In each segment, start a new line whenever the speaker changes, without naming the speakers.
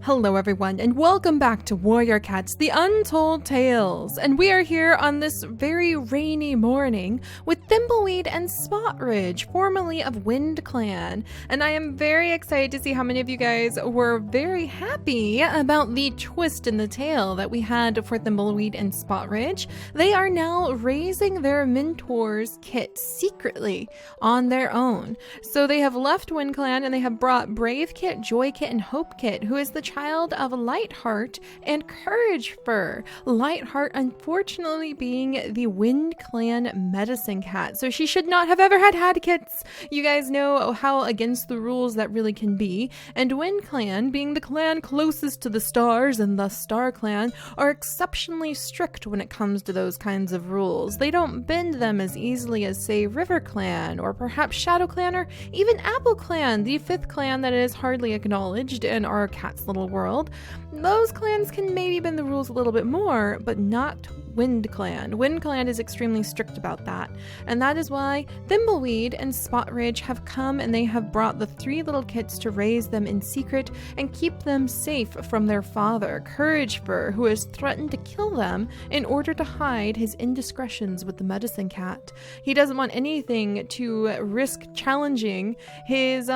Hello everyone, and welcome back to Warrior Cats, the Untold Tales. And we are here on this very rainy morning with Thimbleweed and Spotridge, formerly of WindClan. And I am very excited to see how many of you guys were very happy about the twist in the tale that we had for Thimbleweed and Spotridge. They are now raising their mentor's kit secretly on their own. So they have left WindClan and they have brought Brave Kit, Joy Kit, and Hope Kit, who is the child of Lightheart and Courage Fur. Lightheart unfortunately being the WindClan medicine cat, so she should not have ever had kits. You guys know how against the rules that really can be, and WindClan, being the clan closest to the stars and thus StarClan, are exceptionally strict when it comes to those kinds of rules. They don't bend them as easily as, say, RiverClan or perhaps ShadowClan or even AppleClan, the fifth clan that is hardly acknowledged in our cat's little world. Those clans can maybe bend the rules a little bit more, but not WindClan. WindClan is extremely strict about that, and that is why Thimbleweed and Spotridge have come and they have brought the three little kits to raise them in secret and keep them safe from their father, Courage Fur, who has threatened to kill them in order to hide his indiscretions with the medicine cat. He doesn't want anything to risk challenging his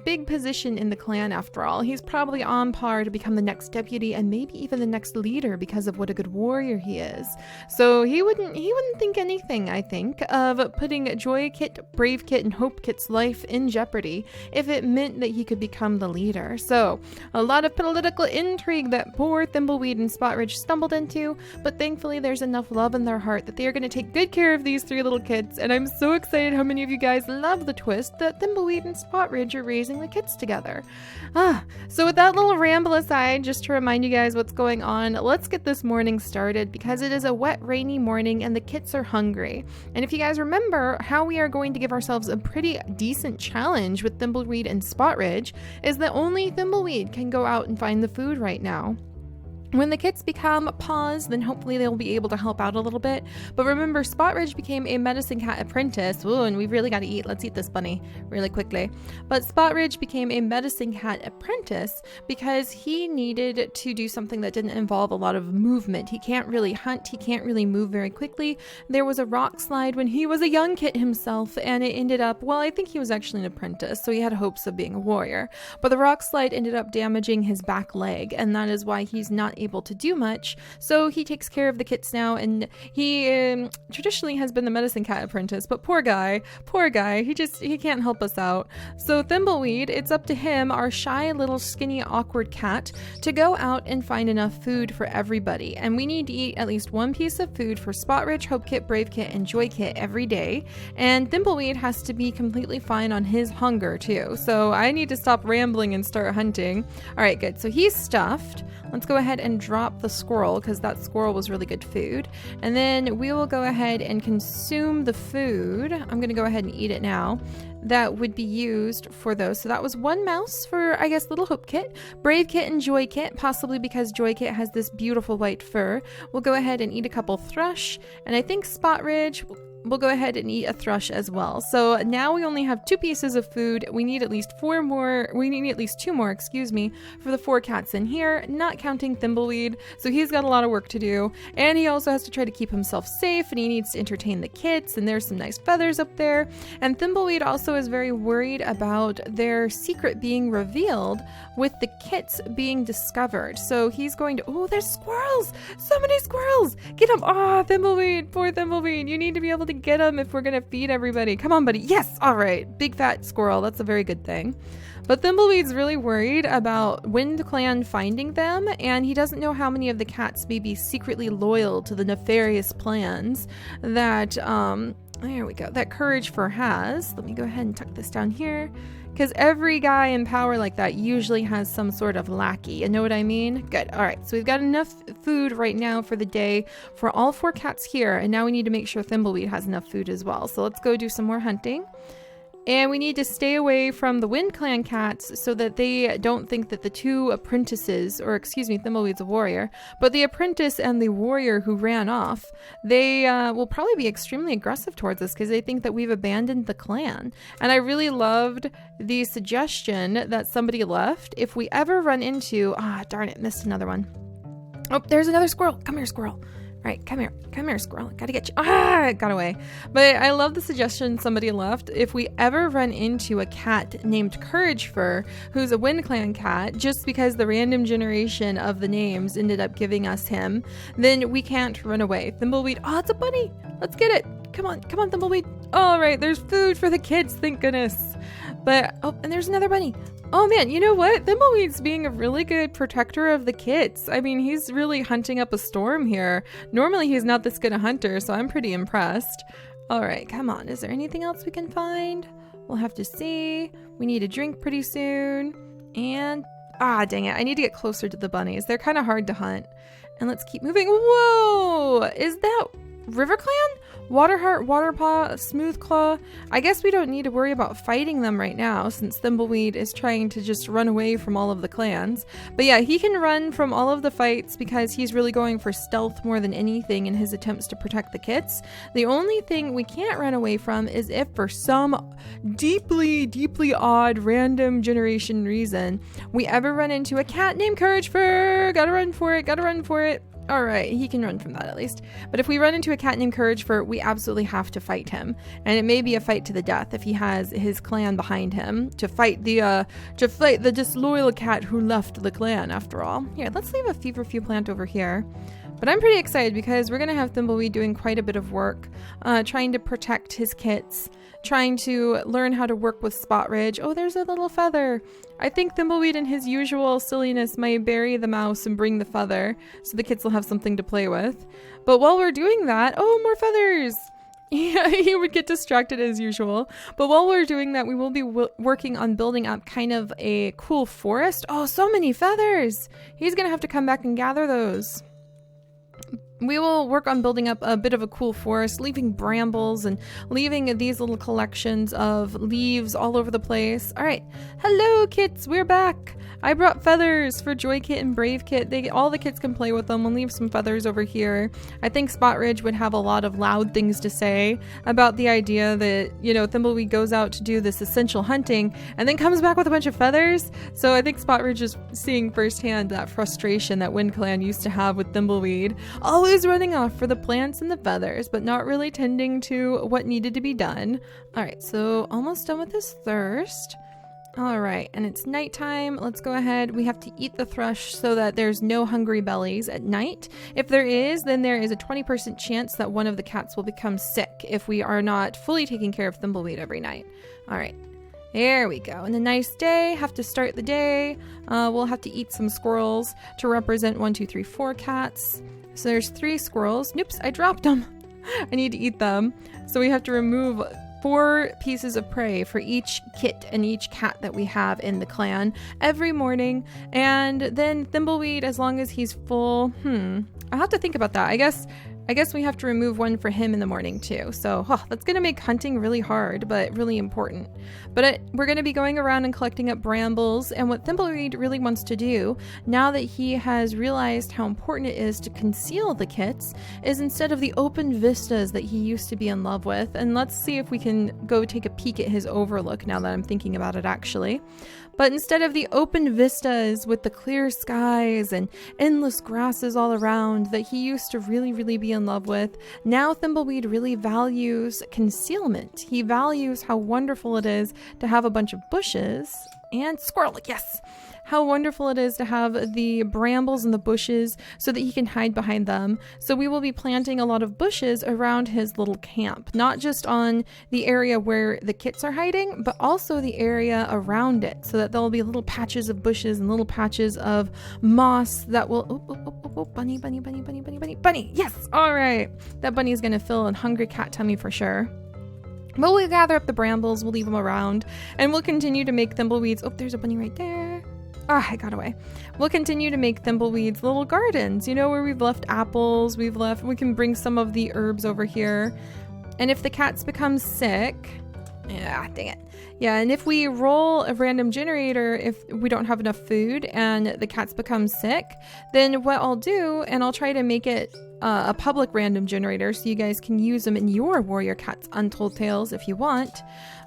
big position in the clan. After all, he's probably on par to become the next deputy and maybe even the next leader because of what a good warrior he is. So he wouldn't think anything, I think, of putting Joy Kit, Brave Kit, and Hope Kit's life in jeopardy if it meant that he could become the leader. So a lot of political intrigue that poor Thimbleweed and Spotridge stumbled into, but thankfully there's enough love in their heart that they are going to take good care of these three little kids, and I'm so excited how many of you guys love the twist that Thimbleweed and Spotridge are raising the kids together. So with that little ramble aside, just to remind you guys what's going on, let's get this morning started because it is a wet, rainy morning and the kits are hungry. And if you guys remember how we are going to give ourselves a pretty decent challenge with Thimbleweed and Spotridge is that only Thimbleweed can go out and find the food right now. When the kits become paused, then hopefully they'll be able to help out a little bit. But remember, Spotridge became a medicine cat apprentice. Ooh, and we've really got to eat. Let's eat this bunny really quickly. But Spotridge became a medicine cat apprentice because he needed to do something that didn't involve a lot of movement. He can't really hunt. He can't really move very quickly. There was a rock slide when he was a young kit himself, and it ended up, well, I think he was actually an apprentice, so he had hopes of being a warrior. But the rock slide ended up damaging his back leg, and that is why he's not able to do much. So he takes care of the kits now, and he traditionally has been the medicine cat apprentice, but poor guy, he can't help us out. So Thimbleweed, it's up to him, our shy little skinny awkward cat, to go out and find enough food for everybody. And we need to eat at least one piece of food for Spotridge, Hope Kit, Brave Kit, and Joy Kit every day. And Thimbleweed has to be completely fine on his hunger too. So I need to stop rambling and start hunting. All right, good. So he's stuffed. Let's go ahead and drop the squirrel because that squirrel was really good food. And then we will go ahead and consume the food. I'm going to go ahead and eat it now. That would be used for those. So that was one mouse for, I guess, little Hope Kit, Brave Kit, and Joy Kit, possibly because Joy Kit has this beautiful white fur. We'll go ahead and eat a couple thrush. And I think Spotridge, we'll go ahead and eat a thrush as well. So now we only have two pieces of food. We need at least two more, for the four cats in here, not counting Thimbleweed. So he's got a lot of work to do. And he also has to try to keep himself safe, and he needs to entertain the kits, and there's some nice feathers up there. And Thimbleweed also is very worried about their secret being revealed with the kits being discovered. So he's going to, oh, there's squirrels! So many squirrels! Get them! Oh, Thimbleweed, poor Thimbleweed. You need to be able to get them if we're gonna feed everybody. Come on, buddy. Yes, all right. Big fat squirrel. That's a very good thing. But Thimbleweed's really worried about WindClan finding them, and he doesn't know how many of the cats may be secretly loyal to the nefarious plans that there we go, that Courage Fur has. Let me go ahead and tuck this down here, because every guy in power like that usually has some sort of lackey. You know what I mean? Good. All right. So we've got enough food right now for the day for all four cats here. And now we need to make sure Thimbleweed has enough food as well. So let's go do some more hunting. And we need to stay away from the WindClan cats so that they don't think that the two apprentices, or excuse me, Thimbleweed's a warrior, but the apprentice and the warrior who ran off, they will probably be extremely aggressive towards us because they think that we've abandoned the clan. And I really loved the suggestion that somebody left. If we ever run into, darn it, missed another one. Oh, there's another squirrel. Come here, squirrel. All right, come here, squirrel. Gotta get you. It got away. But I love the suggestion somebody left. If we ever run into a cat named Courage Fur, who's a WindClan cat, just because the random generation of the names ended up giving us him, then we can't run away. Thimbleweed. Oh, it's a bunny. Let's get it. Come on, Thimbleweed. All right, there's food for the kids, thank goodness. But, oh, and there's another bunny. Oh man, you know what? Thimbleweed's being a really good protector of the kids. I mean, he's really hunting up a storm here. Normally he's not this good a hunter, so I'm pretty impressed. All right, come on. Is there anything else we can find? We'll have to see. We need a drink pretty soon. And, dang it. I need to get closer to the bunnies. They're kind of hard to hunt. And let's keep moving. Whoa! Is that RiverClan? Waterheart, Waterpaw, Smoothclaw. I guess we don't need to worry about fighting them right now since Thimbleweed is trying to just run away from all of the clans. But yeah, he can run from all of the fights because he's really going for stealth more than anything in his attempts to protect the kits. The only thing we can't run away from is if for some deeply, deeply odd random generation reason we ever run into a cat named Courage Fur. Gotta run for it. Alright, he can run from that at least. But if we run into a cat named Courage Fur, we absolutely have to fight him. And it may be a fight to the death if he has his clan behind him to fight the disloyal cat who left the clan after all. Here, let's leave a feverfew plant over here. But I'm pretty excited because we're going to have Thimbleweed doing quite a bit of work, trying to protect his kits, trying to learn how to work with Spot Ridge. Oh, there's a little feather. I think Thimbleweed in his usual silliness might bury the mouse and bring the feather so the kids will have something to play with. But while we're doing that, oh, more feathers. Yeah, he would get distracted as usual. But while we're doing that, we will be working on building up kind of a cool forest. Oh, so many feathers. He's going to have to come back and gather those. We will work on building up a bit of a cool forest, leaving brambles and leaving these little collections of leaves all over the place. All right. Hello, kits. We're back. I brought feathers for Joy Kit and Brave Kit. All the kids can play with them. We'll leave some feathers over here. I think Spot Ridge would have a lot of loud things to say about the idea that, you know, Thimbleweed goes out to do this essential hunting and then comes back with a bunch of feathers. So I think Spot Ridge is seeing firsthand that frustration that WindClan used to have with Thimbleweed. Always running off for the plants and the feathers, but not really tending to what needed to be done. All right, so almost done with this thirst. All right, and it's nighttime. Let's go ahead. We have to eat the thrush so that there's no hungry bellies at night. If there is, then there is a 20% chance that one of the cats will become sick if we are not fully taking care of Thimbleweed every night. All right, there we go. And a nice day. Have to start the day. We'll have to eat some squirrels to represent 1, 2, 3, 4 cats. So there's 3 squirrels. Oops, I dropped them. I need to eat them. So we have to remove 4 pieces of prey for each kit and each cat that we have in the clan every morning. And then Thimbleweed, as long as he's full, I'll have to think about that. I guess we have to remove 1 for him in the morning too. So that's going to make hunting really hard, but really important. But we're going to be going around and collecting up brambles. And what Thimbleweed really wants to do, now that he has realized how important it is to conceal the kits, is instead of the open vistas that he used to be in love with, and let's see if we can go take a peek at his overlook now that I'm thinking about it actually. But instead of the open vistas with the clear skies and endless grasses all around that he used to really, really be in love with, now Thimbleweed really values concealment. He values how wonderful it is to have a bunch of bushes and squirrel, yes! How wonderful it is to have the brambles and the bushes so that he can hide behind them. So we will be planting a lot of bushes around his little camp, not just on the area where the kits are hiding, but also the area around it, so that there will be little patches of bushes and little patches of moss that will, bunny, yes, all right. That bunny is going to fill a hungry cat tummy for sure. But we'll gather up the brambles, we'll leave them around, and we'll continue to make Thimbleweeds. Oh, there's a bunny right there. I got away. We'll continue to make Thimbleweed's little gardens, you know, where we've left apples, we can bring some of the herbs over here. And if the cats become sick, Yeah, dang it. Yeah, and if we roll a random generator, if we don't have enough food and the cats become sick, then what I'll do, and I'll try to make it a public random generator so you guys can use them in your Warrior Cats Untold Tales if you want.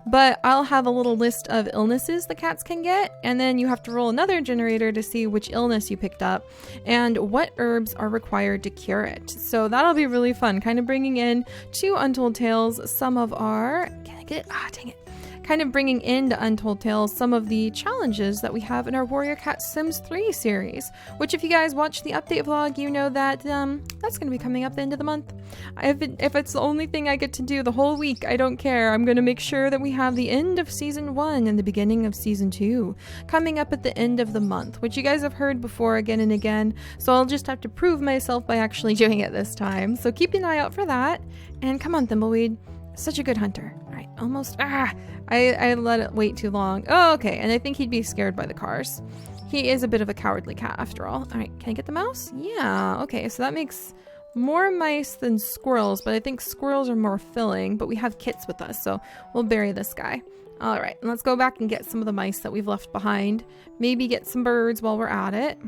But I'll have a little list of illnesses the cats can get, and then you have to roll another generator to see which illness you picked up and what herbs are required to cure it. So that'll be really fun, kind of bringing in to Untold Tales some of our... Can I get it? Ah, dang it. Kind of bringing into Untold Tales some of the challenges that we have in our Warrior Cat Sims 3 series, which if you guys watch the update vlog, you know that that's going to be coming up the end of the month. If it's the only thing I get to do the whole week, I don't care. I'm going to make sure that we have the end of Season 1 and the beginning of Season 2 coming up at the end of the month, which you guys have heard before again and again, so I'll just have to prove myself by actually doing it this time. So keep an eye out for that, and come on, Thimbleweed. Such a good hunter. All right, almost. I let it wait too long. Oh, okay. And I think he'd be scared by the cars. He is a bit of a cowardly cat after all. All right, can I get the mouse? Yeah, okay. So that makes more mice than squirrels, but I think squirrels are more filling, but we have kits with us, so we'll bury this guy. All right, and let's go back and get some of the mice that we've left behind. Maybe get some birds while we're at it.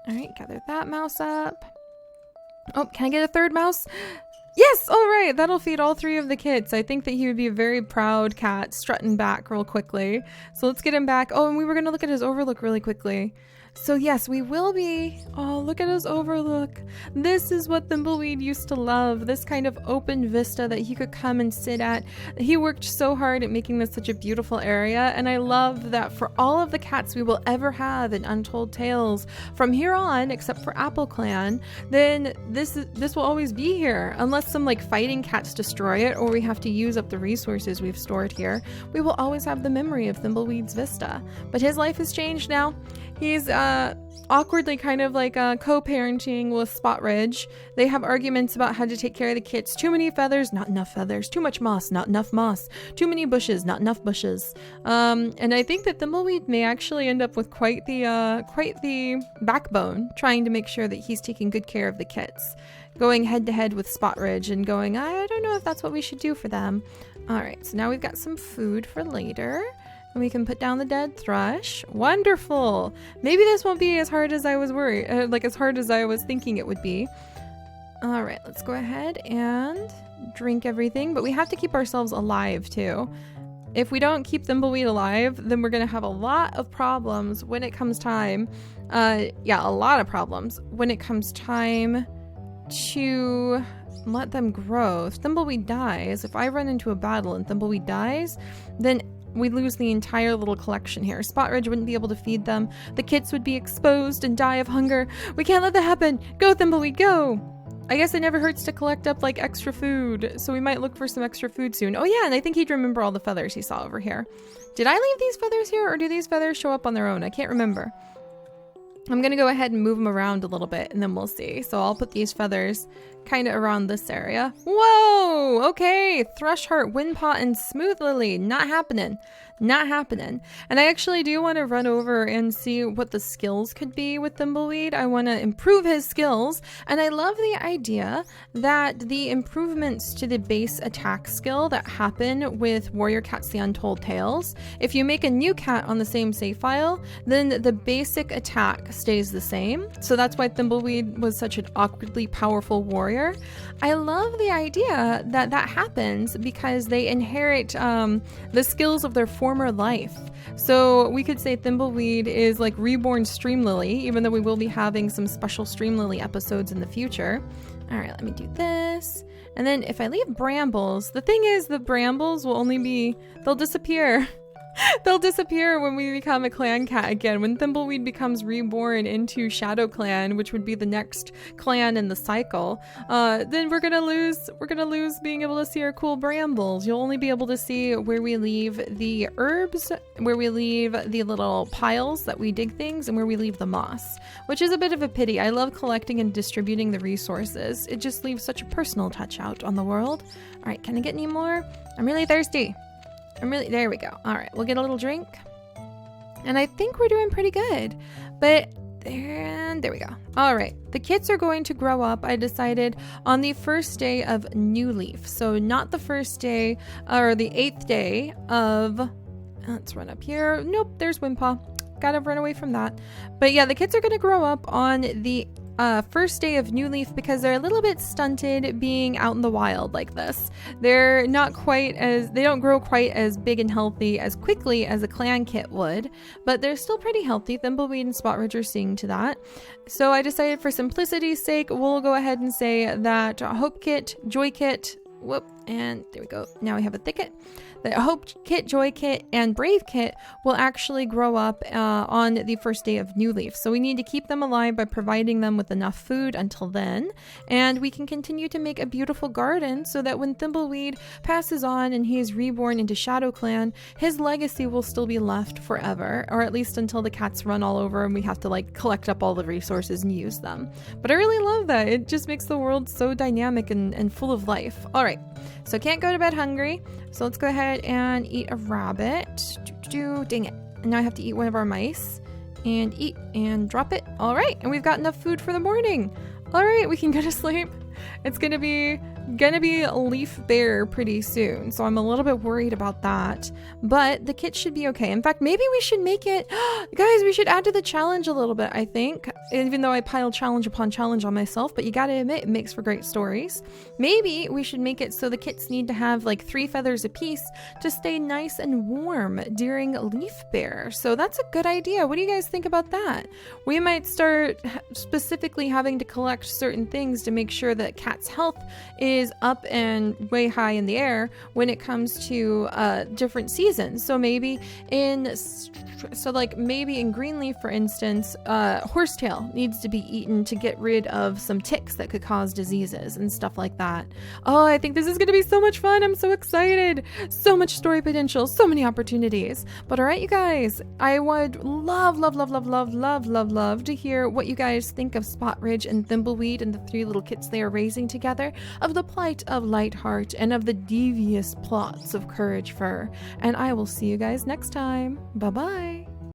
All right, gather that mouse up. Oh, can I get a third mouse? Yes! All right, that'll feed all 3 of the kits. I think that he would be a very proud cat, strutting back real quickly. So let's get him back. Oh, and we were going to look at his overlook really quickly. So yes, we will be... Oh, look at his overlook. This is what Thimbleweed used to love. This kind of open vista that he could come and sit at. He worked so hard at making this such a beautiful area. And I love that for all of the cats we will ever have in Untold Tales from here on, except for Clan, then this will always be here. Unless some like fighting cats destroy it or we have to use up the resources we've stored here, we will always have the memory of Thimbleweed's vista. But his life has changed now. He's awkwardly kind of like co-parenting with Spot Ridge. They have arguments about how to take care of the kits. Too many feathers, not enough feathers. Too much moss, not enough moss. Too many bushes, not enough bushes. And I think that Thimbleweed may actually end up with quite the backbone, trying to make sure that he's taking good care of the kits. Going head to head with Spot Ridge and going, I don't know if that's what we should do for them. All right, so now we've got some food for later. And we can put down the dead thrush. Wonderful. Maybe this won't be as hard as I was worried, as hard as I was thinking it would be. All right, let's go ahead and drink everything, but we have to keep ourselves alive too. If we don't keep Thimbleweed alive, then we're gonna have a lot of problems when it comes time. Yeah, a lot of problems when it comes time to let them grow. If Thimbleweed dies, if I run into a battle and Thimbleweed dies, then we lose the entire little collection here. Spot Ridge wouldn't be able to feed them. The kits would be exposed and die of hunger. We can't let that happen. Go, Thimbleweed, go! I guess it never hurts to collect up like extra food, so we might look for some extra food soon. Oh yeah, and I think he'd remember all the feathers he saw over here. Did I leave these feathers here, or do these feathers show up on their own? I can't remember. I'm gonna go ahead and move them around a little bit and then we'll see. So I'll put these feathers kind of around this area. Whoa! Okay, Thrush Heart, Windpot, and Smooth Lily. Not happening. Not happening. And I actually do want to run over and see what the skills could be with Thimbleweed. I want to improve his skills. And I love the idea that the improvements to the base attack skill that happen with Warrior Cats The Untold Tales, if you make a new cat on the same save file, then the basic attack stays the same. So that's why Thimbleweed was such an awkwardly powerful warrior. I love the idea that that happens because they inherit the skills of their former life. So we could say Thimbleweed is like reborn Streamlily, even though we will be having some special Streamlily episodes in the future. All right, let me do this. And then if I leave brambles, the thing is the brambles will only be, they'll disappear. They'll disappear when we become a clan cat again. When Thimbleweed becomes reborn into ShadowClan, which would be the next clan in the cycle, then we're gonna lose being able to see our cool brambles. You'll only be able to see where we leave the herbs, where we leave the little piles that we dig things, and where we leave the moss, which is a bit of a pity. I love collecting and distributing the resources. It just leaves such a personal touch out on the world. All right, can I get any more? I'm really thirsty. There we go. All right, we'll get a little drink. And I think we're doing pretty good. But And there we go. All right, the kits are going to grow up, I decided, on the first day of New Leaf. So not the first day or the 8th day of, let's run up here. Nope, there's Wimpaw. Gotta run away from that. But yeah, the kits are going to grow up on the first day of New Leaf because they're a little bit stunted being out in the wild like this. They're not quite as, they don't grow quite as big and healthy as quickly as a clan kit would, but they're still pretty healthy. Thimbleweed and Spotridge are seeing to that. So I decided for simplicity's sake, we'll go ahead and say that Hope Kit, Joy Kit, whoop, and there we go. Now we have a Thicket. The Hope Kit, Joy Kit, and Brave Kit will actually grow up on the first day of New Leaf. So we need to keep them alive by providing them with enough food until then. And we can continue to make a beautiful garden so that when Thimbleweed passes on and he is reborn into ShadowClan, his legacy will still be left forever, or at least until the cats run all over and we have to like collect up all the resources and use them. But I really love that. It just makes the world so dynamic and full of life. All right, so can't go to bed hungry. So let's go ahead and eat a rabbit. Dang it. And now I have to eat one of our mice. And eat and drop it. All right. And we've got enough food for the morning. All right. We can go to sleep. It's gonna be Leaf Bear pretty soon, so I'm a little bit worried about that, but the kit should be okay. In fact, maybe we should make it guys, we should add to the challenge a little bit, I think, even though I pile challenge upon challenge on myself, but you gotta admit it makes for great stories. Maybe we should make it so the kits need to have like 3 feathers apiece to stay nice and warm during Leaf Bear. So that's a good idea. What do you guys think about that? We might start specifically having to collect certain things to make sure that cat's health is up and way high in the air when it comes to different seasons. So maybe in Greenleaf, for instance, horsetail needs to be eaten to get rid of some ticks that could cause diseases and stuff like that. Oh, I think this is going to be so much fun. I'm so excited. So much story potential, so many opportunities. But all right, you guys, I would love to hear what you guys think of Spotridge and Thimbleweed and the 3 little kits they are raising together, of the plight of Lightheart, and of the devious plots of Courage Fur. And I will see you guys next time. Bye-bye.